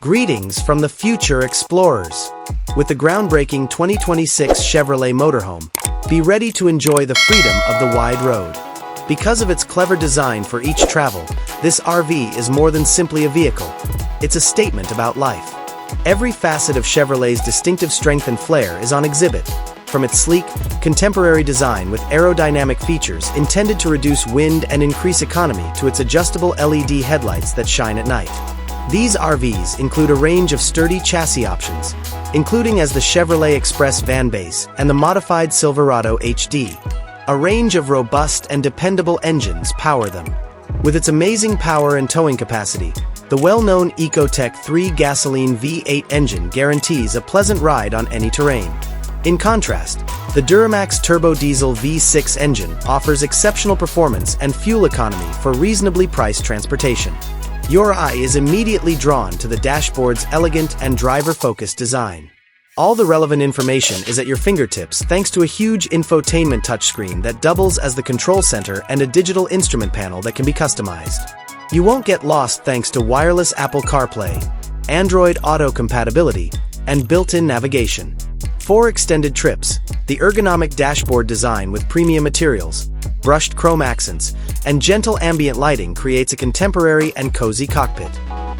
Greetings from the future explorers. With the groundbreaking 2026 Chevrolet Motorhome, be ready to enjoy the freedom of the wide road. Because of its clever design for each travel, this RV is more than simply a vehicle. It's a statement about life. Every facet of Chevrolet's distinctive strength and flair is on exhibit, from its sleek, contemporary design with aerodynamic features intended to reduce wind and increase economy to its adjustable LED headlights that shine at night. These RVs include a range of sturdy chassis options, including as the Chevrolet Express van base and the modified Silverado HD. A range of robust and dependable engines power them. With its amazing power and towing capacity, the well-known Ecotec 3 gasoline V8 engine guarantees a pleasant ride on any terrain. In contrast, the Duramax Turbo-Diesel V6 engine offers exceptional performance and fuel economy for reasonably priced transportation. Your eye is immediately drawn to the dashboard's elegant and driver-focused design. All the relevant information is at your fingertips thanks to a huge infotainment touchscreen that doubles as the control center and a digital instrument panel that can be customized. You won't get lost thanks to wireless Apple CarPlay, Android Auto compatibility, and built-in navigation. For extended trips, the ergonomic dashboard design with premium materials, brushed chrome accents, and gentle ambient lighting creates a contemporary and cozy cockpit.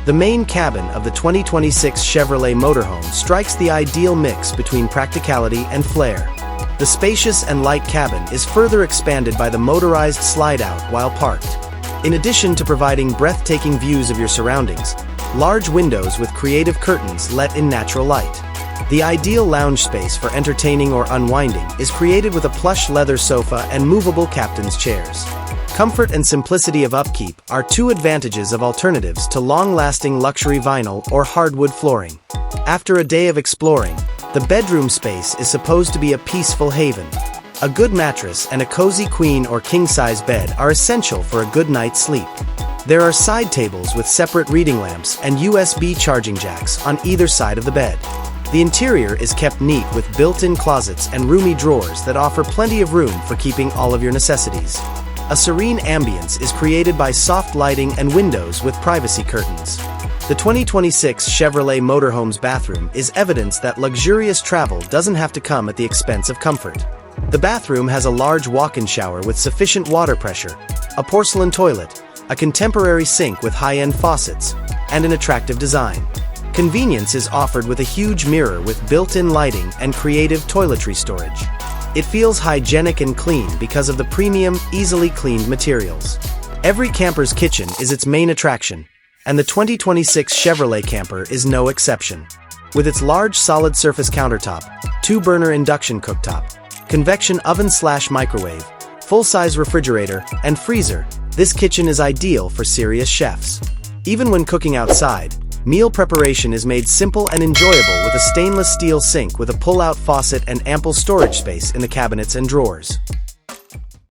The main cabin of the 2026 Chevrolet Motorhome strikes the ideal mix between practicality and flair. The spacious and light cabin is further expanded by the motorized slide-out while parked. In addition to providing breathtaking views of your surroundings, large windows with creative curtains let in natural light. The ideal lounge space for entertaining or unwinding is created with a plush leather sofa and movable captain's chairs. Comfort and simplicity of upkeep are two advantages of alternatives to long-lasting luxury vinyl or hardwood flooring. After a day of exploring, the bedroom space is supposed to be a peaceful haven. A good mattress and a cozy queen or king-size bed are essential for a good night's sleep. There are side tables with separate reading lamps and USB charging jacks on either side of the bed. The interior is kept neat with built-in closets and roomy drawers that offer plenty of room for keeping all of your necessities. A serene ambience is created by soft lighting and windows with privacy curtains. The 2026 Chevrolet Motorhome's bathroom is evidence that luxurious travel doesn't have to come at the expense of comfort. The bathroom has a large walk-in shower with sufficient water pressure, a porcelain toilet, a contemporary sink with high-end faucets, and an attractive design. Convenience is offered with a huge mirror with built-in lighting and creative toiletry storage. It feels hygienic and clean because of the premium, easily cleaned materials. Every camper's kitchen is its main attraction, and the 2026 Chevrolet camper is no exception. With its large solid surface countertop, 2-burner induction cooktop, convection oven/microwave, full-size refrigerator, and freezer, this kitchen is ideal for serious chefs. Even when cooking outside, meal preparation is made simple and enjoyable with a stainless steel sink with a pull-out faucet and ample storage space in the cabinets and drawers.